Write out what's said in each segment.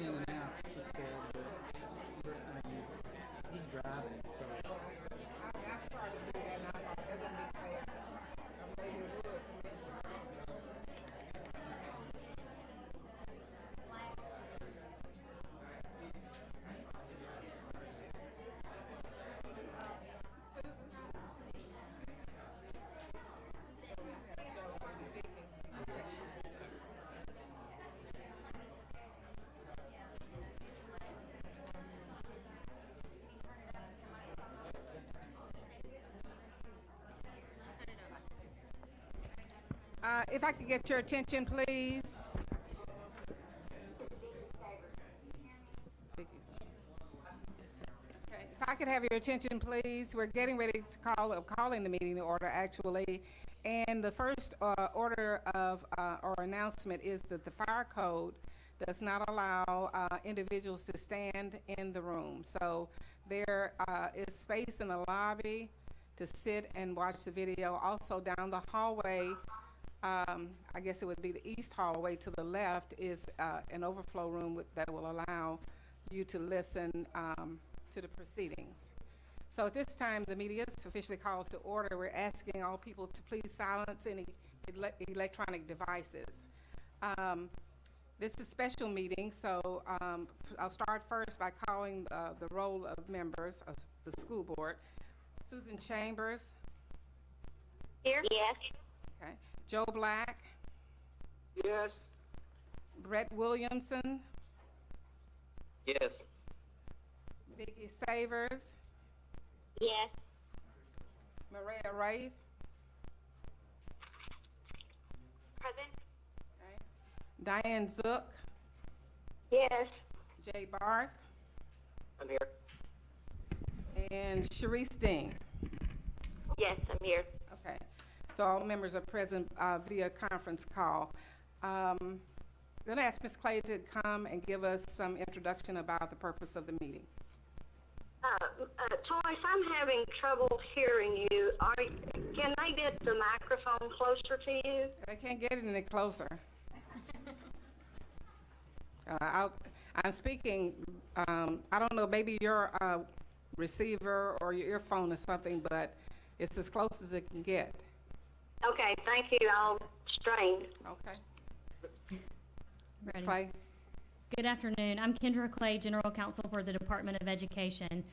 in and out, she said, but I mean, he's driving, so. I started to do that, and I thought that's gonna be fair. I'm ready to do it. If I could get your attention, please. Okay, if I could have your attention, please. We're getting ready to calling the meeting to order, actually. And the first order of or announcement is that the fire code does not allow individuals to stand in the room. So there is space in the lobby to sit and watch the video. Also down the hallway, I guess it would be the east hallway to the left, is an overflow room that will allow you to listen to the proceedings. So at this time, the meeting is officially called to order. We're asking all people to please silence any electronic devices. This is a special meeting, so I'll start first by calling the roll of members of the school board. Susan Chambers. Here. Yes. Okay. Joe Black. Yes. Brett Williamson. Yes. Vicki Savers. Yes. Maria Wraith. Present. Okay. Diane Zook. Yes. Jay Barth. I'm here. And Sharice Dean. Yes, I'm here. Okay. So all members are present via conference call. I'm going to ask Ms. Clay to come and give us some introduction about the purpose of the meeting. Joyce, I'm having trouble hearing you. Can I get the microphone closer to you? I can't get it any closer. I'm speaking, I don't know, maybe your receiver or your earphone or something, but it's as close as it can get. Okay, thank you. I'll strain. Okay. Ms. Ready. Clay. Good afternoon. I'm Kendra Clay, General Counsel for the Department of Education.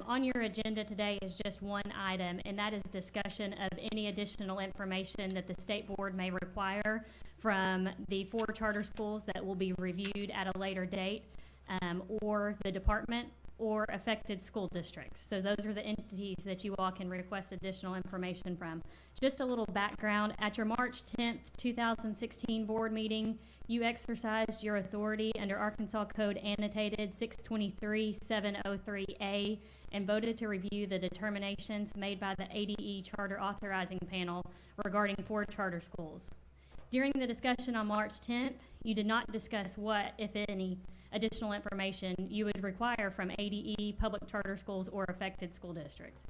On your agenda today is just one item, and that is discussion of any additional information that the State Board may require from the 4 charter schools that will be reviewed at a later date, or the department or affected school districts. So those are the entities that you all can request additional information from. Just a little background, at your March 10th, 2016 board meeting, you exercised your authority under Arkansas Code annotated 623-703A and voted to review the determinations made by the ADE Charter Authorizing Panel regarding 4 charter schools. During the discussion on March 10th, you did not discuss what, if any, additional information you would require from ADE, public charter schools, or affected school districts.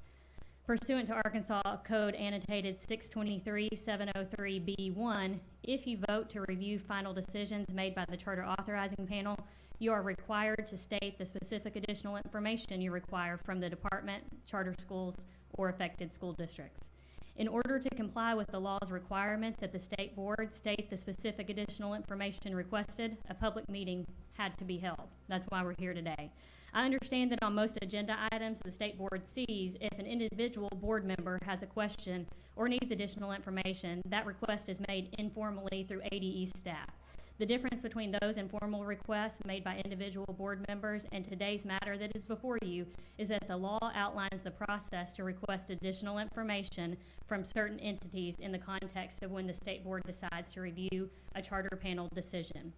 Pursuant to Arkansas Code annotated 623-703B1, if you vote to review final decisions made by the Charter Authorizing Panel, you are required to state the specific additional information you require from the department, charter schools, or affected school districts. In order to comply with the law's requirement that the State Board state the specific additional information requested, a public meeting had to be held. That's why we're here today. I understand that on most agenda items, the State Board sees if an individual board member has a question or needs additional information, that request is made informally through ADE staff. The difference between those informal requests made by individual board members and today's matter that is before you is that the law outlines the process to request additional information from certain entities in the context of when the State Board decides to review a charter panel decision.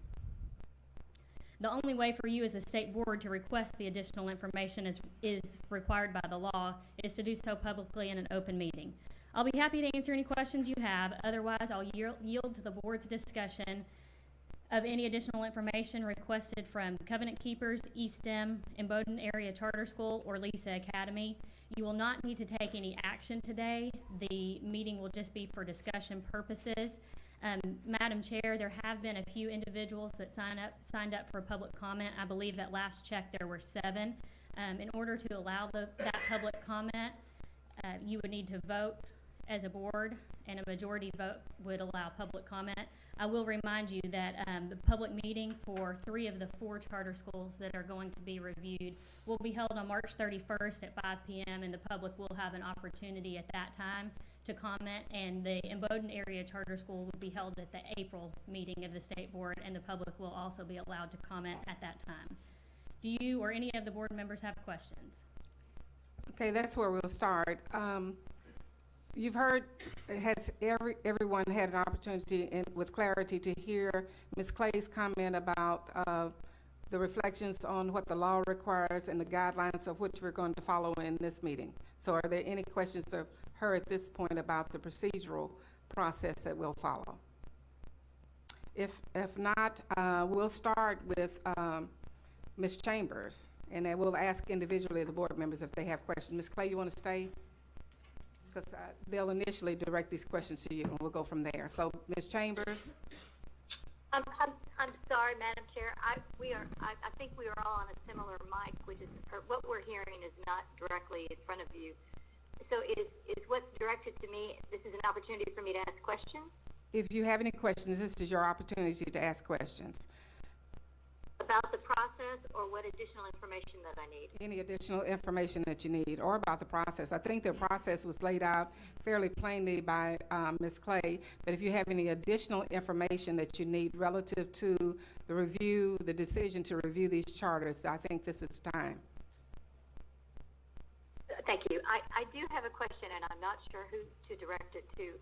The only way for you as a State Board to request the additional information is required by the law is to do so publicly in an open meeting. I'll be happy to answer any questions you have. Otherwise, I'll yield to the board's discussion of any additional information requested from Covenant Keepers, Eastem, Bowdoin Area Charter School, or Lisa Academy. You will not need to take any action today. The meeting will just be for discussion purposes. Madam Chair, there have been a few individuals that signed up for public comment. I believe that last check there were 7. In order to allow that public comment, you would need to vote as a board, and a majority vote would allow public comment. I will remind you that the public meeting for 3 of the 4 charter schools that are going to be reviewed will be held on March 31st at 5 p.m. and the public will have an opportunity at that time to comment, and the Imboden area charter school will be held at the April meeting of the state board, and the public will also be allowed to comment at that time. Do you or any of the board members have questions? Okay, that's where we'll start. You've heard, has everyone had an opportunity with clarity to hear Ms. Clay's comment about the reflections on what the law requires and the guidelines of which we're going to follow in this meeting? So are there any questions of her at this point about the procedural process that we'll follow? If not, we'll start with Ms. Chambers, and then we'll ask individually the board members if they have questions. Ms. Clay, you want to stay? Because they'll initially direct these questions to you, and we'll go from there. So, Ms. Chambers. I'm sorry, Madam Chair. I think we are all on a similar mic, which is what we're hearing is not directly in front of you. So is what's directed to me, this is an opportunity for me to ask questions? If you have any questions, this is your opportunity to ask questions. About the process or what additional information that I need? Any additional information that you need, or about the process. I think the process was laid out fairly plainly by Ms. Clay, but if you have any additional information that you need relative to the review, the decision to review these charters, I think this is time. Thank you. I do have a question, and I'm not sure who to direct it to.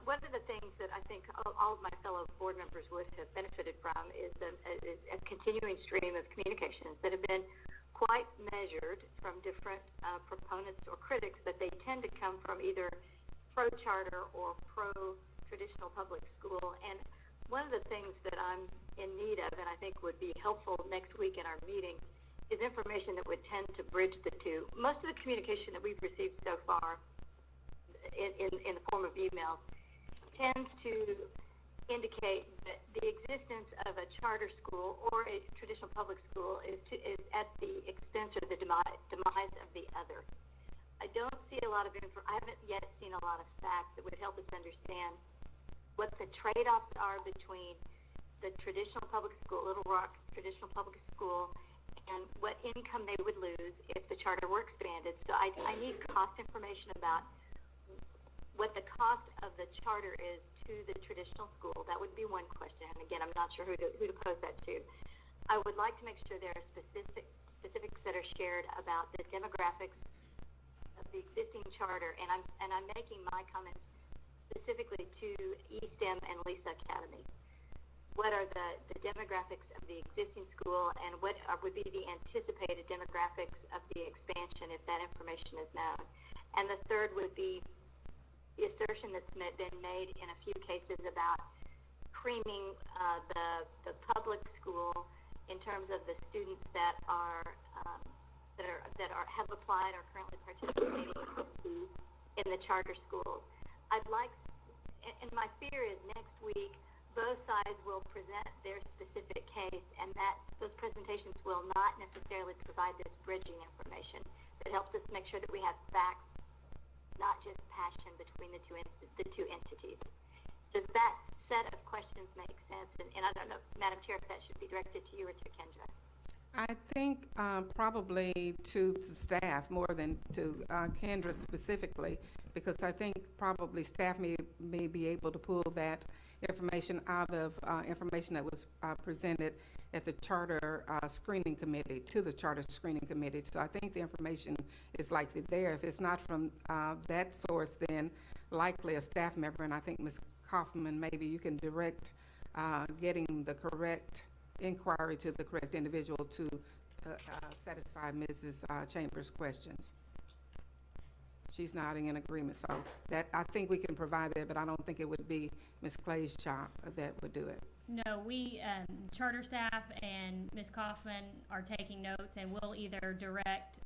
One of the things that I think all of my fellow board members would have benefited from is a continuing stream of communications that have been quite measured from different proponents or critics, but they tend to come from either pro-charter or pro-traditional public school. And one of the things that I'm in need of, and I think would be helpful next week in our meeting, is information that would tend to bridge the two. Most of the communication that we've received so far in the form of emails tends to indicate that the existence of a charter school or a traditional public school is at the expense or the demise of the other. I don't see a lot of I haven't yet seen a lot of facts that would help us understand what the trade-offs are between the traditional public school, Little Rock traditional public school, and what income they would lose if the charter were expanded. So I need cost information about what the cost of the charter is to the traditional school. That would be one question. And again, I'm not sure who to pose that to. I would like to make sure there are specifics that are shared about the demographics of the existing charter. And I'm making my comments specifically to eSTEM and Lisa Academy. What are the demographics of the existing school, and what would be the anticipated demographics of the expansion if that information is known? And the third would be the assertion that's been made in a few cases about creaming the public school in terms of the students that have applied or currently participating in the charter schools. I'd like, and my fear is next week both sides will present their specific case, and those presentations will not necessarily provide this bridging information that helps us make sure that we have facts, not just passion between the two entities. Does that set of questions make sense? And I don't know, Madam Chair, if that should be directed to you or to Kendra. I think probably to the staff more than to Kendra specifically, because I think probably staff may be able to pull that information out of information that was presented at the charter screening committee, to the charter screening committee. So I think the information is likely there. If it's not from that source, then likely a staff member, and I think Ms. Kaufman, maybe you can direct getting the correct inquiry to the correct individual to satisfy Mrs. Chambers' questions. She's nodding in agreement, so that I think we can provide that, but I don't think it would be Ms. Clay's job that would do it. No, we, charter staff and Ms. Kaufman are taking notes, and we'll either direct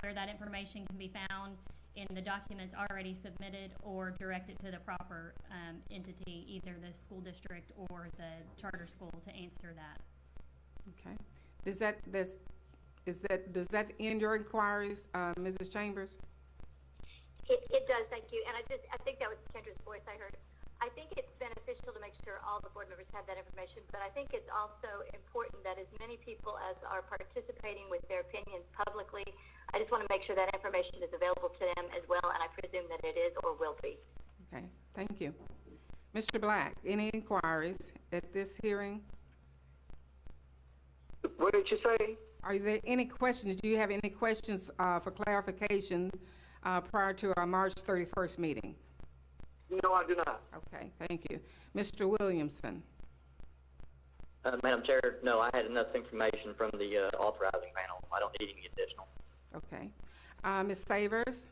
where that information can be found in the documents already submitted or direct it to the proper entity, either the school district or the charter school, to answer that. Okay. Does that end your inquiries, Mrs. Chambers? It does, thank you. And I think that was Kendra's voice I heard. I think it's beneficial to make sure all the board members have that information, but I think it's also important that as many people as are participating with their opinions publicly, I just want to make sure that information is available to them as well, and I presume that it is or will be. Okay, thank you. Mr. Black, any inquiries at this hearing? What did you say? Are there any questions? Do you have any questions for clarification prior to our March 31st meeting? No, I do not. Okay, thank you. Mr. Williamson? Madam Chair, no, I had enough information from the authorizing panel. I don't need any additional. Okay. Ms. Savers?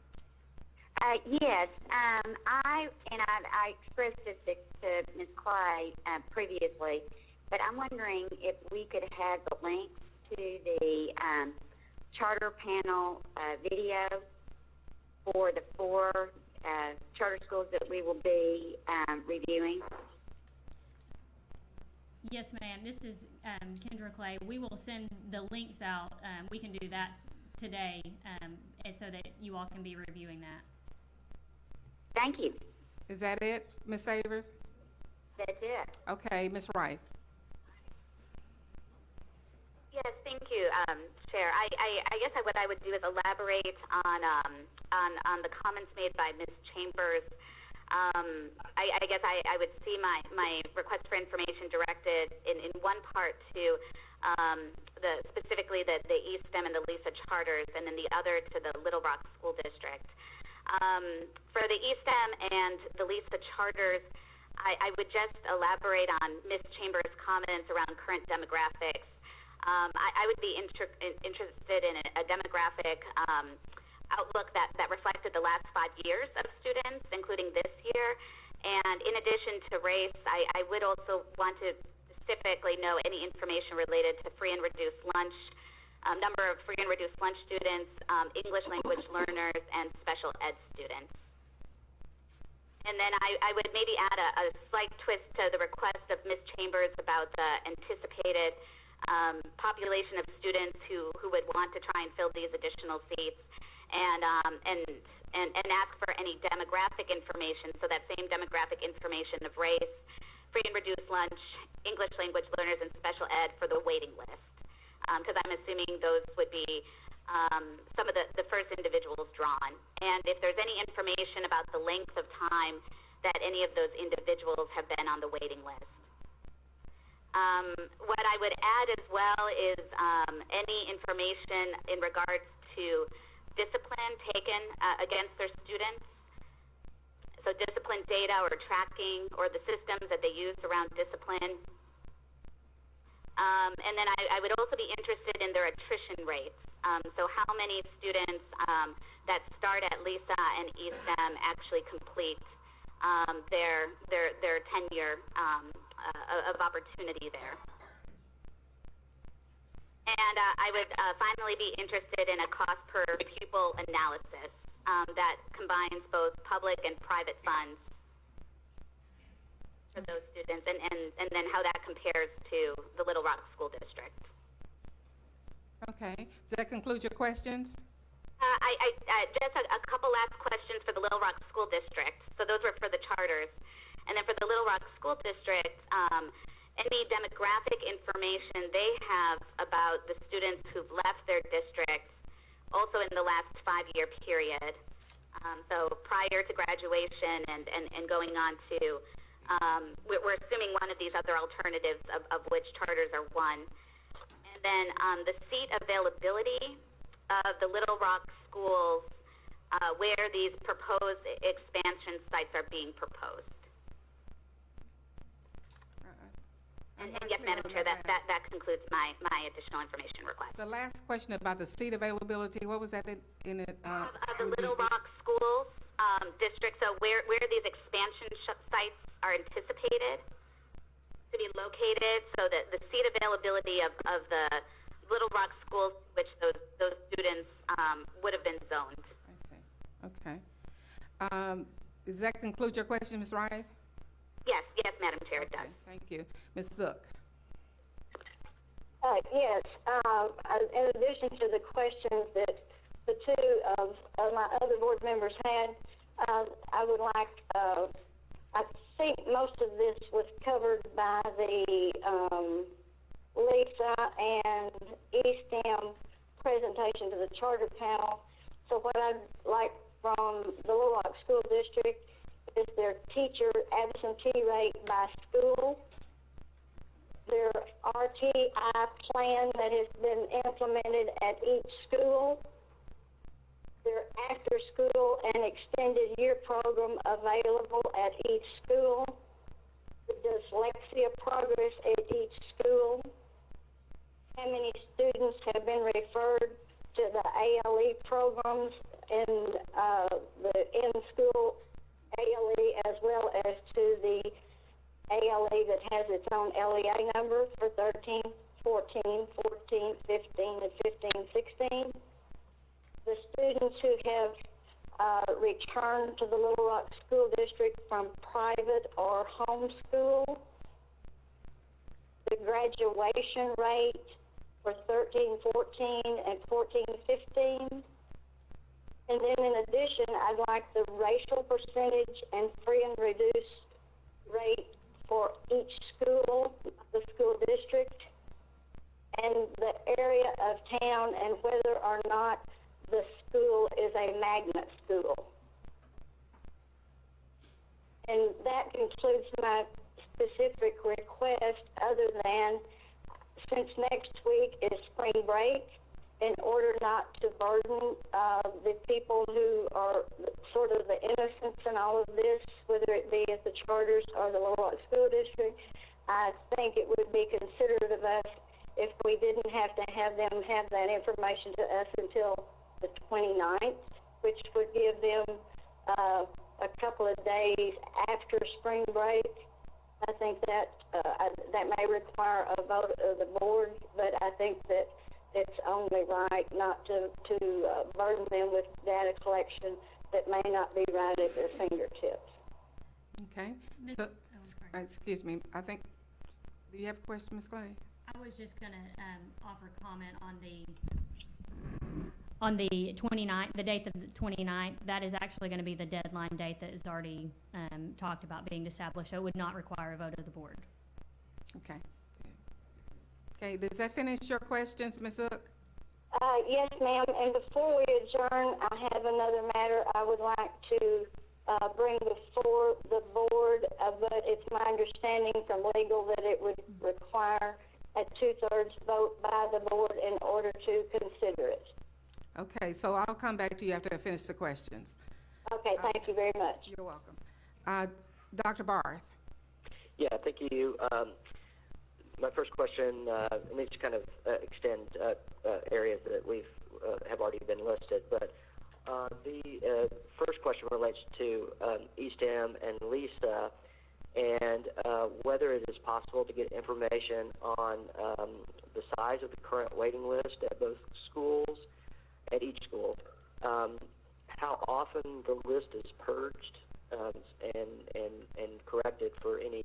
Yes, I expressed this to Ms. Clay previously, but I'm wondering if we could have the links to the charter panel video for the 4 charter schools that we will be reviewing. Yes, ma'am. This is Kendra Clay. We will send the links out. We can do that today, and so that you all can be reviewing that. Thank you. Is that it, Ms. Savers? That's it. Okay, Ms. Wright? Yes, thank you, Chair. I guess what I would do is elaborate on the comments made by Ms. Chambers. I guess I would see my request for information directed in one part to specifically the East Stem and the Lisa charters, and then the other to the Little Rock School District. For the East Stem and the Lisa charters, I would just elaborate on Ms. Chambers' comments around current demographics. I would be interested in a demographic outlook that reflected the last 5 years of students, including this year. And in addition to race, I would also want to specifically know any information related to free and reduced lunch, number of free and reduced lunch students, English language learners, and special ed students. And then I would maybe add a slight twist to the request of Ms. Chambers about the anticipated population of students who would want to try and fill these additional seats, and ask for any demographic information, so that same demographic information of race, free and reduced lunch, English language learners, and special ed for the waiting list, because I'm assuming those would be some of the first individuals drawn. And if there's any information about the length of time that any of those individuals have been on the waiting list. What I would add as well is any information in regards to discipline taken against their students. So discipline data or tracking, or the systems that they use around discipline. And then I would also be interested in their attrition rates. So how many students that start at Lisa and ESTEM actually complete their tenure of opportunity there. And I would finally be interested in a cost per pupil analysis that combines both public and private funds for those students, and then how that compares to the Little Rock School District. Okay. Does that conclude your questions? I just a couple last questions for the Little Rock School District. So those were for the charters. And then for the Little Rock School District, any demographic information they have about the students who've left their district, also in the last 5-year period. So prior to graduation and going on to, we're assuming one of these other alternatives, of which charters are one. And then the seat availability of the Little Rock schools where these proposed expansion sites are being proposed. And yes, Madam Chair, that concludes my additional information request. The last question about the seat availability, what was that in it? The Little Rock schools district, so where these expansion sites are anticipated to be located, so that the seat availability of the Little Rock schools, which those students would have been zoned. I see. Okay. Does that conclude your question, Ms. Wright? Yes, Madam Chair, it does. Okay, thank you. Ms. Zook? Yes. In addition to the questions that the two of my other board members had, I would like, I think most of this was covered by the Lisa and ESTEM presentation to the charter panel. So what I'd like from the Little Rock School District is their teacher absentee rate by school, their RTI plan that has been implemented at each school, their after-school and extended year program available at each school, the dyslexia progress at each school, how many students have been referred to the ALE programs in the in-school ALE as well as to the ALE that has its own LEA number for 13, 14, 14, 15, and 15, 16. The students who have returned to the Little Rock School District from private or homeschool, the graduation rate for 13, 14, and 14, 15. And then in addition, I'd like the racial percentage and free and reduced rate for each school, the school district, and the area of town and whether or not the school is a magnet school. And that concludes my specific request, other than since next week is spring break, in order not to burden the people who are sort of the innocents in all of this, whether it be at the charters or the Little Rock School District, I think it would be considerate of us if we didn't have to have them have that information to us until the 29th, which would give them a couple of days after spring break. I think that that may require a vote of the board, but I think that it's only right not to burden them with data collection that may not be right at their fingertips. Okay. So, excuse me. I think, do you have a question, Ms. Clay? I was just going to offer comment on the 29th, the date of the 29th. That is actually going to be the deadline date that is already talked about being established, so it would not require a vote of the board. Okay. Okay, does that finish your questions, Ms. Zook? Yes, ma'am. And before we adjourn, I have another matter I would like to bring before the board, but it's my understanding from legal that it would require a 2/3 vote by the board in order to consider it. Okay, so I'll come back to you after I finish the questions. Okay, thank you very much. You're welcome. Dr. Barth. Yeah, thank you. My first question needs to kind of extend areas that we've have already been listed, but the first question relates to ESTEM and Lisa, and whether it is possible to get information on the size of the current waiting list at both schools, at each school, how often the list is purged and corrected for any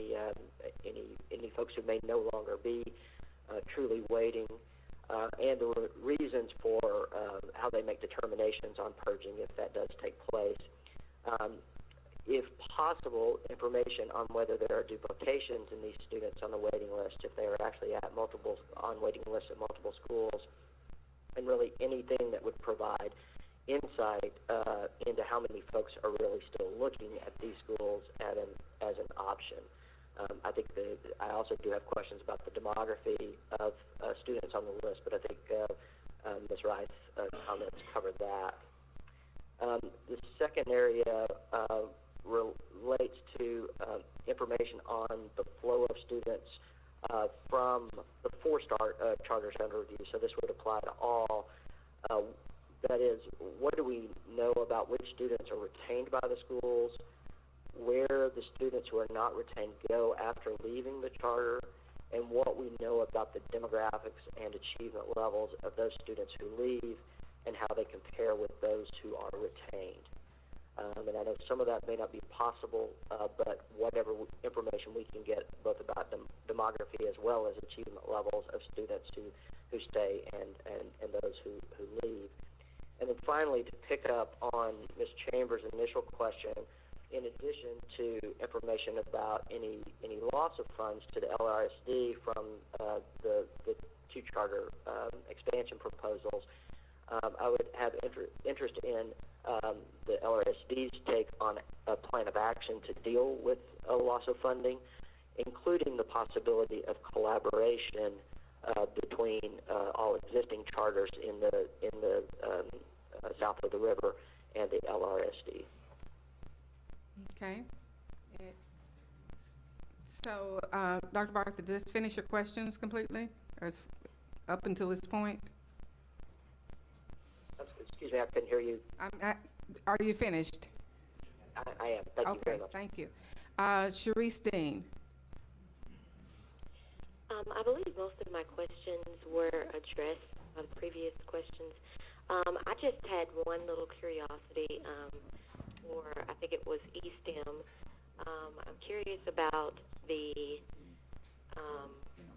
folks who may no longer be truly waiting, and the reasons for how they make determinations on purging if that does take place. If possible, information on whether there are duplications in these students on the waiting list, if they are actually on waiting lists at multiple schools, and really anything that would provide insight into how many folks are really still looking at these schools as an option. I think I also do have questions about the demography of students on the list, but I think Ms. Wright's comments covered that. The second area relates to information on the flow of students from the 4-star charters under review, so this would apply to all. That is, what do we know about which students are retained by the schools, where the students who are not retained go after leaving the charter, and what we know about the demographics and achievement levels of those students who leave and how they compare with those who are retained. And I know some of that may not be possible, but whatever information we can get both about demography as well as achievement levels of students who stay and those who leave. And then finally, to pick up on Ms. Chambers' initial question, in addition to information about any loss of funds to the LRSD from the two charter expansion proposals, I would have interest in the LRSD's take on a plan of action to deal with a loss of funding, including the possibility of collaboration between all existing charters in the south of the river and the LRSD. Okay. So, Dr. Barth, did this finish your questions completely, or is up until this point? Excuse me, I couldn't hear you. Are you finished? I am. Thank you very much. Okay, thank you. Sharice Dean. I believe most of my questions were addressed by the previous questions. I just had one little curiosity for, I think it was eSTEM. I'm curious about the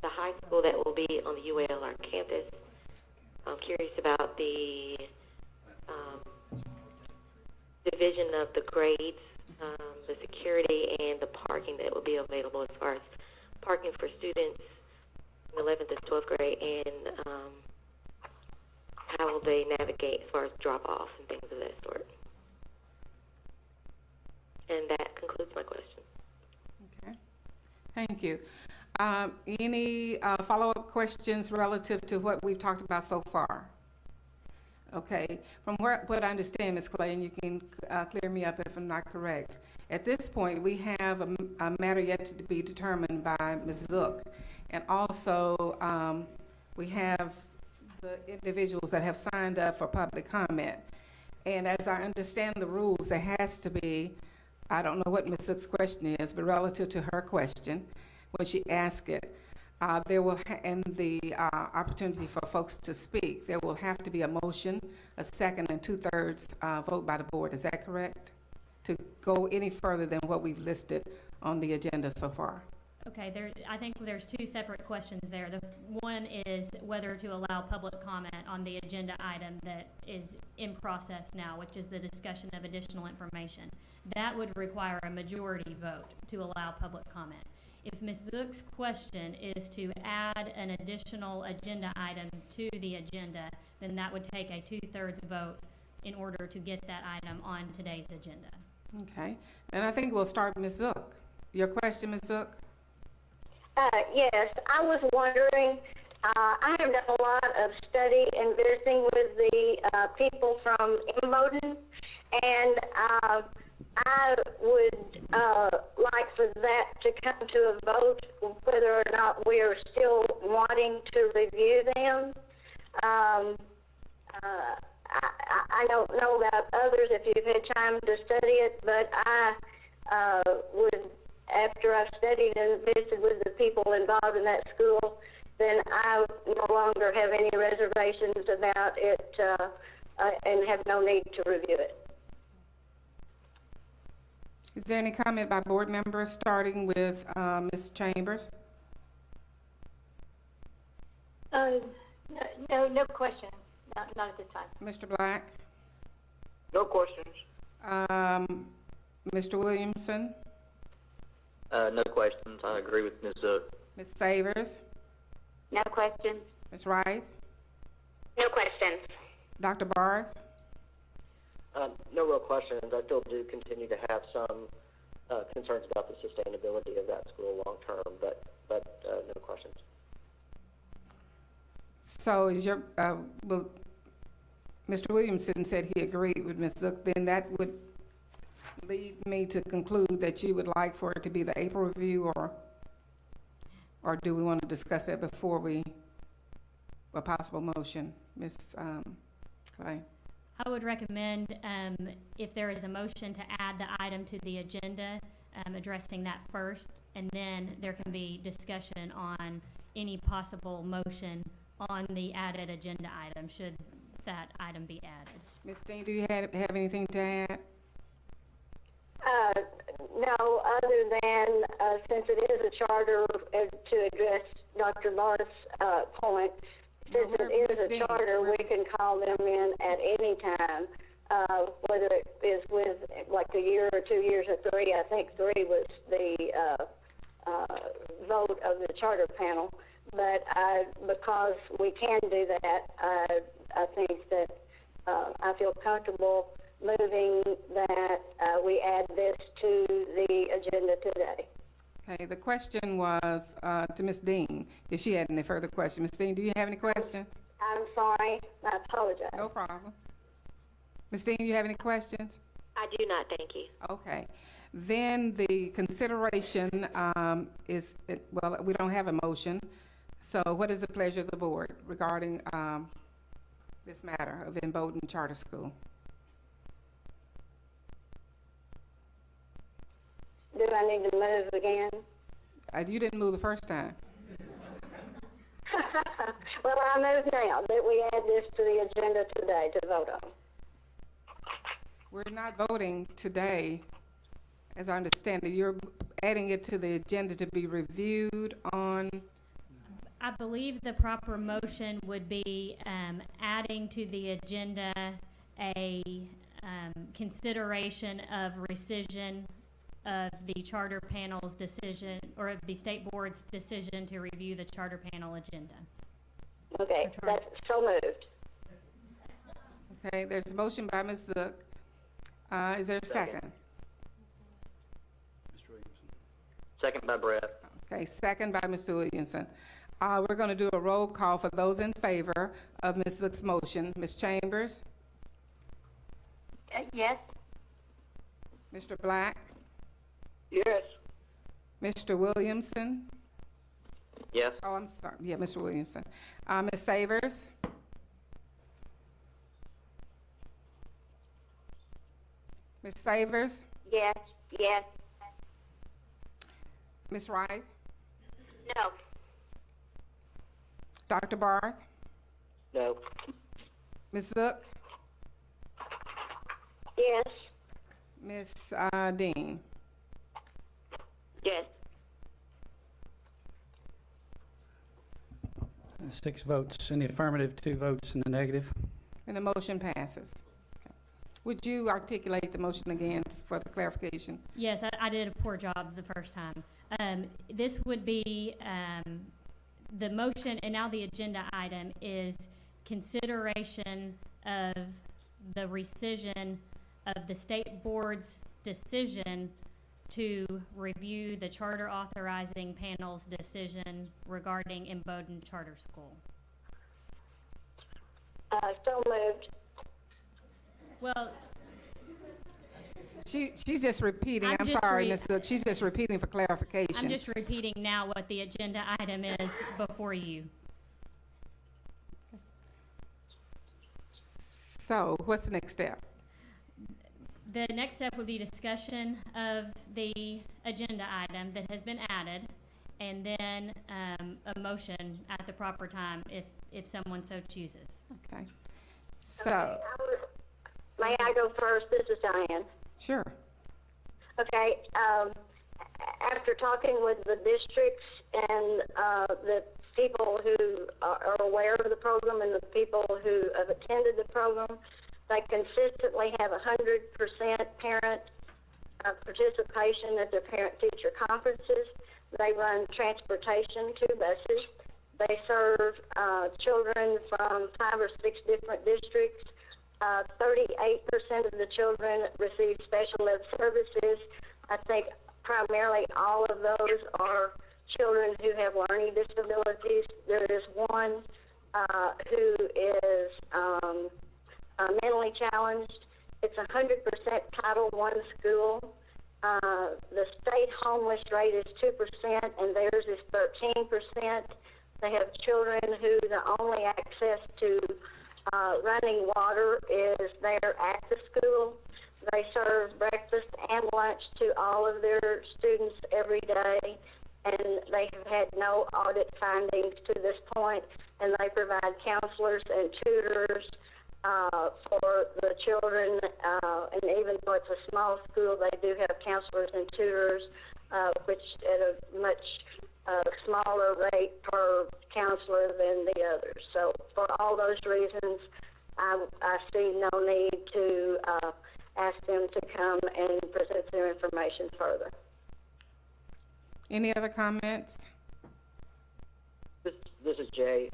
high school that will be on the UALR campus. I'm curious about the division of the grades, the security, and the parking that will be available as far as parking for students in 11th and 12th grade, and how will they navigate as far as drop-off and things of that sort. And that concludes my question. Okay, thank you. Any follow-up questions relative to what we've talked about so far? Okay, from what I understand, Ms. Clay, and you can clear me up if I'm not correct, at this point we have a matter yet to be determined by Ms. Zook, and also we have the individuals that have signed up for public comment. And as I understand the rules, there has to be, I don't know what Ms. Zook's question is, but relative to her question, when she asked it, there will, and the opportunity for folks to speak, there will have to be a motion, a second, and 2/3 vote by the board. Is that correct? To go any further than what we've listed on the agenda so far. Okay, I think there's two separate questions there. The one is whether to allow public comment on the agenda item that is in process now, which is the discussion of additional information. That would require a majority vote to allow public comment. If Ms. Zook's question is to add an additional agenda item to the agenda, then that would take a 2/3 vote in order to get that item on today's agenda. Okay, and I think we'll start with Ms. Zook. Your question, Ms. Zook? Yes, I was wondering, I have done a lot of study and visiting with the people from Imboden, and I would like for that to come to a vote, whether or not we are still wanting to review them. I don't know about others if you've had time to study it, but I would, after I've studied and visited with the people involved in that school, then I no longer have any reservations about it and have no need to review it. Is there any comment by board members, starting with Ms. Chambers? No questions. Not at this time. Mr. Black? No questions. Mr. Williamson? No questions. I agree with Ms. Zook. Ms. Savers? No questions. Ms. Wright? No questions. Dr. Barth? No real questions. I still do continue to have some concerns about the sustainability of that school long term, but no questions. So is your, well, Mr. Williamson said he agreed with Ms. Zook, then that would lead me to conclude that you would like for it to be the April review, or do we want to discuss that before a possible motion? Ms. Clay? I would recommend, if there is a motion, to add the item to the agenda, addressing that first, and then there can be discussion on any possible motion on the added agenda item, should that item be added. Ms. Dean, do you have anything to add? No, other than since it is a charter, to address Dr. Barth's point, since it is a charter, we can call them in at any time, whether it is with like a year or 2 years or 3. I think 3 was the vote of the charter panel. But because we can do that, I think that I feel comfortable moving that we add this to the agenda today. Okay, the question was to Ms. Dean, if she had any further questions. Ms. Dean, do you have any questions? I'm sorry. I apologize. No problem. Ms. Dean, do you have any questions? I do not, thank you. Okay. Then the consideration well, we don't have a motion. So what is the pleasure of the board regarding this matter of Imboden Charter School? Do I need to move again? You didn't move the first time. Well, I move now that we add this to the agenda today to vote on. We're not voting today, as I understand it. You're adding it to the agenda to be reviewed on. I believe the proper motion would be adding to the agenda a consideration of rescission of the charter panel's decision, or of the state board's decision to review the charter panel agenda. Okay, that's so moved. Okay, there's a motion by Ms. Zook. Is there a second? Mr. Williamson. Second by Brett. Okay, second by Mr. Williamson. We're going to do a roll call for those in favor of Ms. Zook's motion. Ms. Chambers? Yes. Mr. Black? Yes. Mr. Williamson? Yes. Oh, I'm sorry. Yeah, Mr. Williamson. Ms. Savers? Ms. Savers? Yes, yes. Ms. Wright? No. Dr. Barth? No. Ms. Zook? Yes. Ms. Dean? Yes. 6 votes in the affirmative, 2 votes in the negative. And the motion passes. Okay. Would you articulate the motion again for the clarification? Yes, I did a poor job the first time. This would be the motion, and now the agenda item is consideration of the rescission of the state board's decision to review the charter authorizing panel's decision regarding Imboden Charter School. So moved. Well, she's just repeating. I'm sorry, Ms. Zook. She's just repeating for clarification. I'm just repeating now what the agenda item is before you. So, what's the next step? The next step would be discussion of the agenda item that has been added, and then a motion at the proper time if someone so chooses. Okay. So. May I go first? This is Diane. Sure. Okay. After talking with the districts and the people who are aware of the program and the people who have attended the program, they consistently have 100% parent participation at their parent-teacher conferences. They run transportation, 2 buses. They serve children from 5 or 6 different districts. 38% of the children receive special ed services. I think primarily all of those are children who have learning disabilities. There is one who is mentally challenged. It's 100% Title I school. The state homeless rate is 2%, and theirs is 13%. They have children who the only access to running water is there at the school. They serve breakfast and lunch to all of their students every day, and they have had no audit findings to this point, and they provide counselors and tutors for the children, and even though it's a small school, they do have counselors and tutors, which at a much smaller rate per counselor than the others. So for all those reasons, I see no need to ask them to come and present their information further. Any other comments? This is Jay.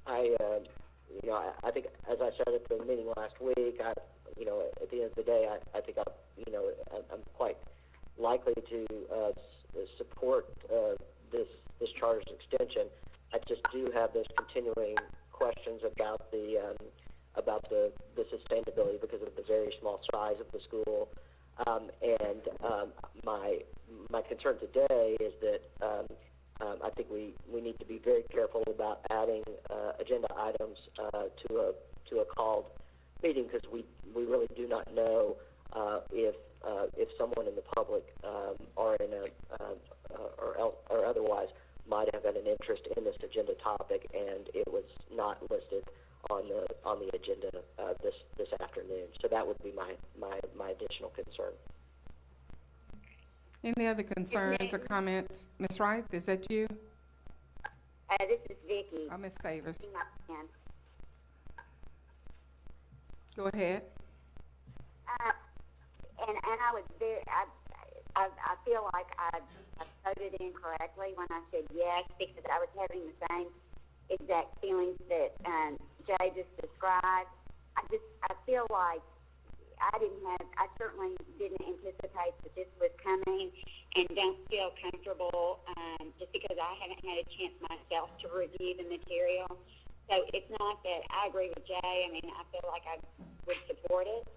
I think, as I said at the meeting last week, at the end of the day, I think I'm quite likely to support this charter's extension. I just do have those continuing questions about the sustainability because of the very small size of the school, and my concern today is that I think we need to be very careful about adding agenda items to a called meeting, because we really do not know if someone in the public or or otherwise might have had an interest in this agenda topic, and it was not listed on the agenda this afternoon. So that would be my additional concern. Any other concerns or comments? Ms. Wright, is that you? This is Vicki. Oh, Ms. Savers. Yeah. Go ahead. And I was I feel like I voted incorrectly when I said yes, because I was having the same exact feelings that Jay just described. I feel like I certainly didn't anticipate that this was coming, and don't feel comfortable just because I haven't had a chance myself to review the material. So it's not that I agree with Jay. I mean, I feel like I would support it,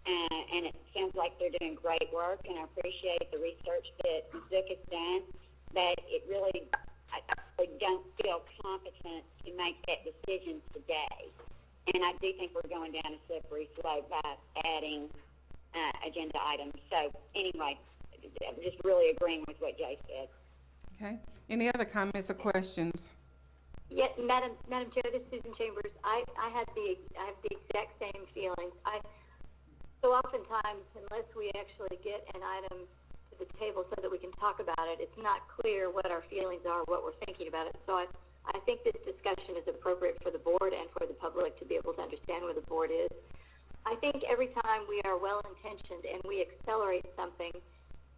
and it sounds like they're doing great work, and I appreciate the research that Zook has done, but I really don't feel competent to make that decision today. And I do think we're going down a slippery slope by adding agenda items. So anyway, I'm just really agreeing with what Jay said. Okay. Any other comments or questions? Yes, Madam Chair, this is Susan Chambers. I have the exact same feelings. So oftentimes, unless we actually get an item to the table so that we can talk about it, it's not clear what our feelings are, what we're thinking about it. So I think this discussion is appropriate for the board and for the public to be able to understand where the board is. I think every time we are well-intentioned and we accelerate something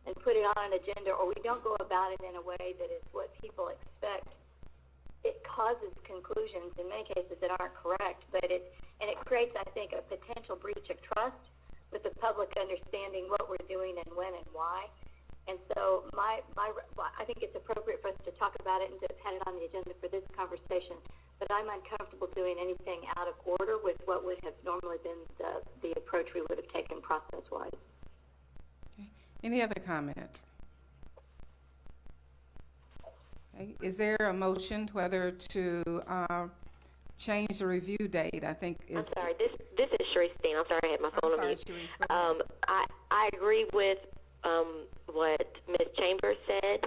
and put it on an agenda, or we don't go about it in a way that is what people expect, it causes conclusions in many cases that aren't correct, but it creates, I think, a potential breach of trust with the public understanding what we're doing and when and why. And so I think it's appropriate for us to talk about it and to have it on the agenda for this conversation, but I'm uncomfortable doing anything out of order with what would have normally been the approach we would have taken process-wise. Okay. Any other comments? Okay. Is there a motion whether to change the review date? I think is. I'm sorry, this is Sharice Dean. I'm sorry, I had my phone on mute. Sharice, go ahead. I agree with what Ms. Chambers said,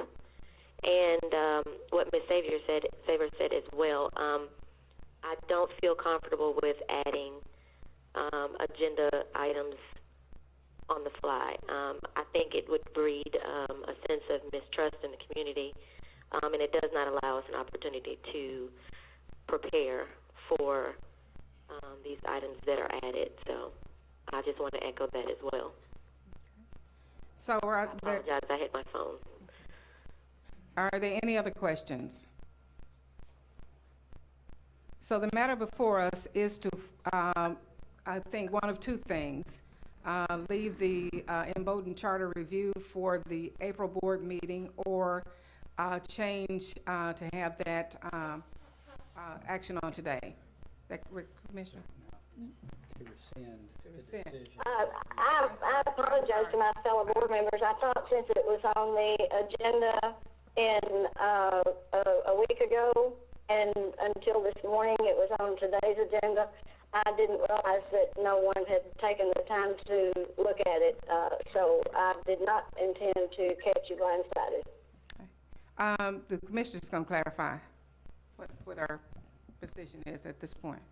and what Ms. Savers said as well. I don't feel comfortable with adding agenda items on the fly. I think it would breed a sense of mistrust in the community, and it does not allow us an opportunity to prepare for these items that are added. So I just want to echo that as well. So I apologize, I hit my phone. Are there any other questions? So the matter before us is to, I think, one of two things. Leave the Embolden Charter review for the April board meeting, or change to have that action on today. Commissioner? To rescind the decision. I apologize to my fellow board members. I thought since it was on the agenda a week ago, and until this morning it was on today's agenda, I didn't realize that no one had taken the time to look at it. So I did not intend to catch you blindsided. Okay. The commissioner is going to clarify what our position is at this point.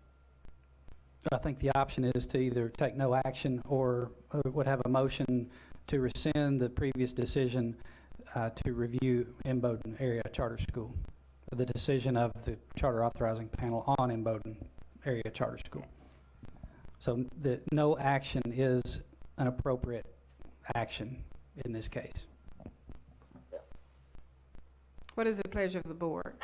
I think the option is to either take no action or would have a motion to rescind the previous decision to review Imboden Area Charter School, the decision of the Charter Authorizing Panel on Imboden Area Charter School. So the no action is an appropriate action in this case. What is the pleasure of the board?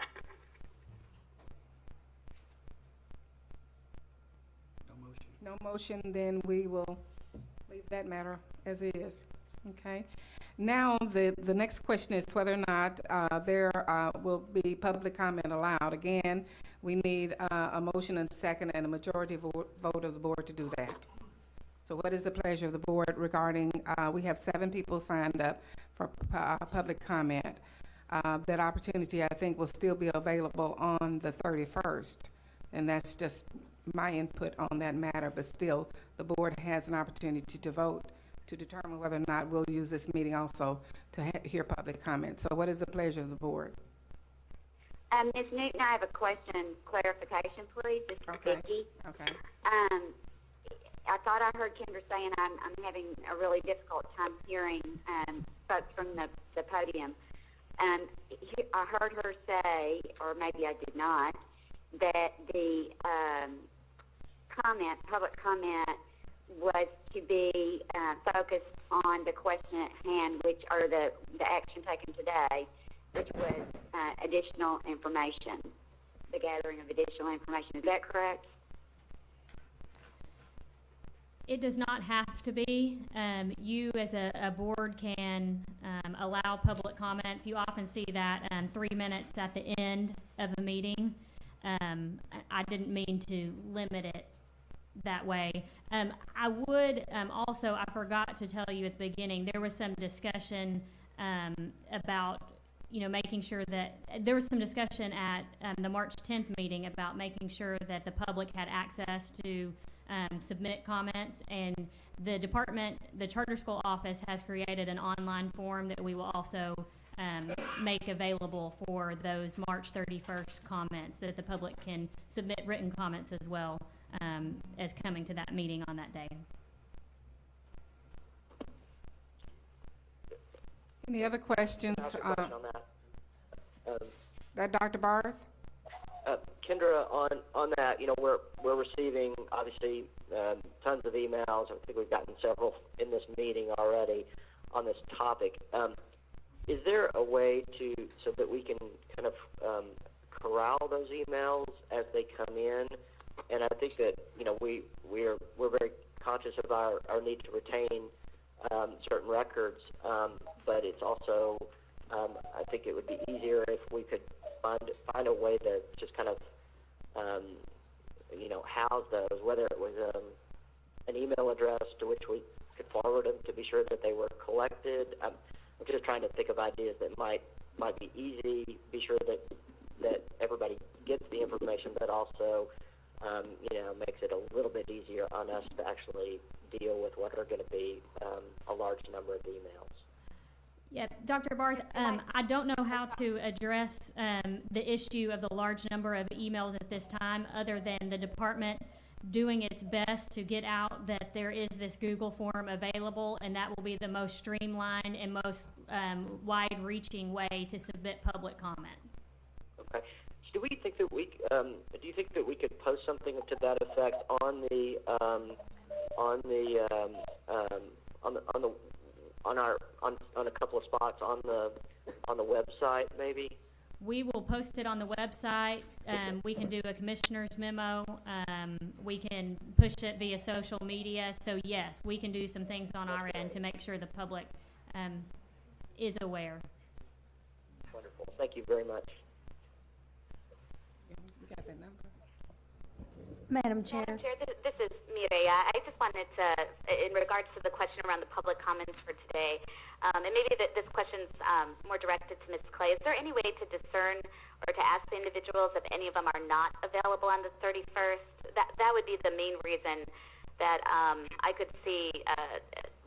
No motion, then we will leave that matter as is. Okay. Now, the next question is whether or not there will be public comment allowed. Again, we need a motion and a second and a majority vote of the board to do that. So what is the pleasure of the board regarding, we have 7 people signed up for public comment. That opportunity, I think, will still be available on the 31st. And that's just my input on that matter, but still, the board has an opportunity to vote to determine whether or not we'll use this meeting also to hear public comment. So what is the pleasure of the board? Ms. Newton, I have a question, clarification, please. This is Okay. Vicki. Okay. I thought I heard Kendra saying I'm having a really difficult time hearing folks from the podium. I heard her say, or maybe I did not, that the public comment was to be focused on the question at hand, which are the action taken today, which was additional information, the gathering of additional information. Is that correct? It does not have to be. You as a board can allow public comments. You often see that 3 minutes at the end of a meeting. I didn't mean to limit it that way. I would also, I forgot to tell you at the beginning, there was some discussion about, making sure that, there was some discussion at the March 10th meeting about making sure that the public had access to submit comments, and the charter school office has created an online form that we will also make available for those March 31st comments, that the public can submit written comments as well as coming to that meeting on that day. Any other questions? I have a question on that. Dr. Barth? Kendra, on that, we're receiving obviously tons of emails. I think we've gotten several in this meeting already on this topic. Is there a way so that we can kind of corral those emails as they come in? And I think that we're very conscious of our need to retain certain records, but it's also I think it would be easier if we could find a way to just kind of house those, whether it was an email address to which we could forward them to be sure that they were collected. I'm just trying to think of ideas that might be easy, be sure that everybody gets the information, but also makes it a little bit easier on us to actually deal with what are going to be a large number of emails. Yeah, Dr. Barth, I don't know how to address the issue of the large number of emails at this time, other than the department doing its best to get out that there is this Google form available, and that will be the most streamlined and most wide-reaching way to submit public comments. Okay. Do we think that do you think that we could post something to that effect on a couple of spots on the website, maybe? We will post it on the website. We can do a commissioner's memo. We can push it via social media. So yes, we can do some things on our end to make sure the public is aware. Wonderful. Thank you very much. You got that number? Madam Chair, this is Mireya. I just wanted to, in regards to the question around the public comments for today, and maybe this question's more directed to Ms. Clay, is there any way to discern or to ask the individuals if any of them are not available on the 31st? That would be the main reason that I could see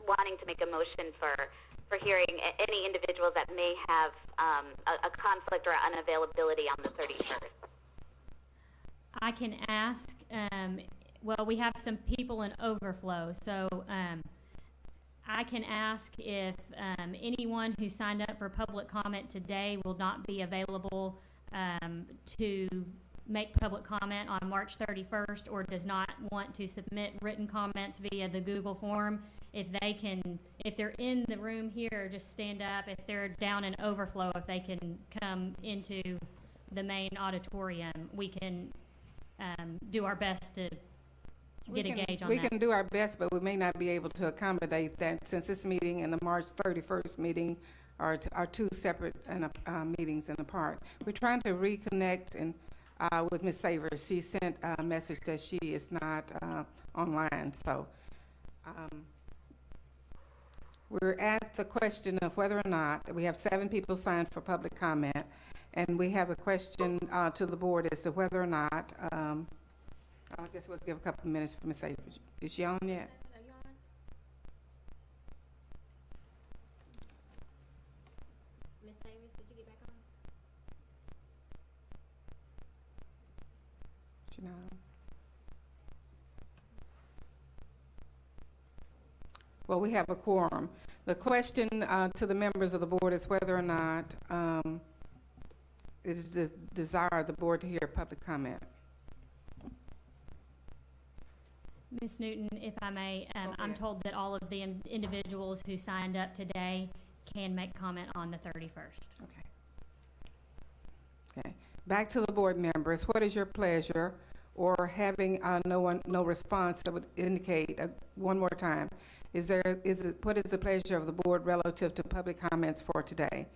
wanting to make a motion for hearing any individuals that may have a conflict or unavailability on the 31st. I can ask well, we have some people in overflow, so I can ask if anyone who signed up for public comment today will not be available to make public comment on March 31st, or does not want to submit written comments via the Google form. If they can, if they're in the room here, just stand up. If they're down in overflow, if they can come into the main auditorium, we can do our best to get a gauge on that. We can do our best, but we may not be able to accommodate that, since this meeting and the March 31st meeting are two separate meetings and apart. We're trying to reconnect and with Ms. Savers. She sent a message that she is not online, so we're at the question of whether or not, we have 7 people signed for public comment, and we have a question to the board as to whether or not, I guess we'll give a couple of minutes for Ms. Savers. Is she on yet? Are you on? Ms. Savers, did you get back on? She not on? Well, we have a quorum. The question to the members of the board is whether or not it is the desire of the board to hear public comment. Ms. Newton, if I may, Okay. I'm told that all of the individuals who signed up today can make comment on the 31st. Okay. Okay. Back to the board members. What is your pleasure? Or having no response, that would indicate one more time. What is the pleasure of the board relative to public comments for today?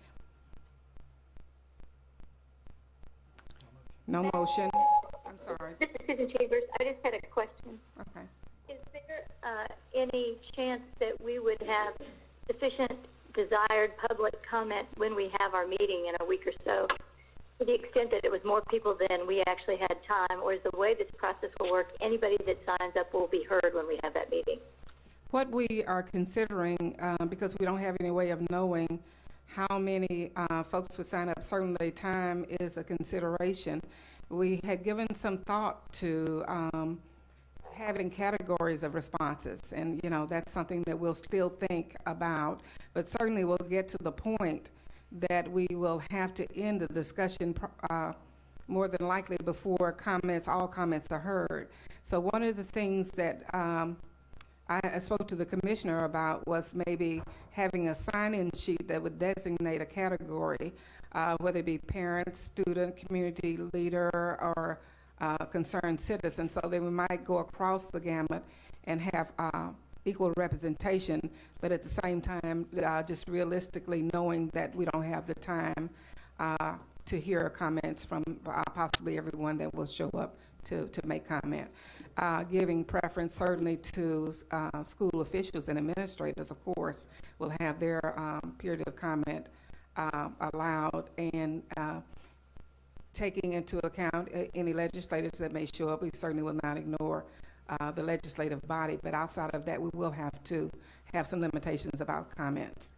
No motion. I'm sorry. This is Susan Chambers. I just had a question. Okay. Is there any chance that we would have sufficient desired public comment when we have our meeting in a week or so, to the extent that it was more people than we actually had time, or is the way this process will work, anybody that signs up will be heard when we have that meeting? What we are considering, because we don't have any way of knowing how many folks would sign up, certainly time is a consideration. We had given some thought to having categories of responses, and that's something that we'll still think about, but certainly we'll get to the point that we will have to end the discussion more than likely before all comments are heard. So one of the things that I spoke to the commissioner about was maybe having a sign-in sheet that would designate a category, whether it be parent, student, community leader, or concerned citizen, so that we might go across the gamut and have equal representation, but at the same time, just realistically knowing that we don't have the time to hear comments from possibly everyone that will show up to make comment. Giving preference certainly to school officials and administrators, of course, will have their period of comment allowed, and taking into account any legislators that may show up. We certainly will not ignore the legislative body, but outside of that, we will have to have some limitations about comments.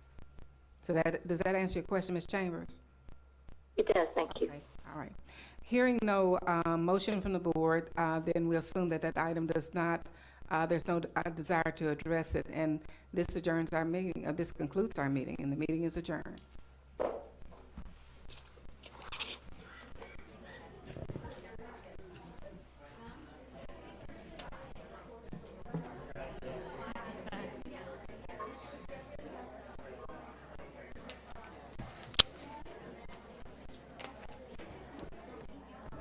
So does that answer your question, Ms. Chambers? It does, thank you. Okay, all right. Hearing no motion from the board, then we'll assume that item does not, there's no desire to address it, and this adjourns our meeting. This concludes our meeting, and the meeting is adjourned.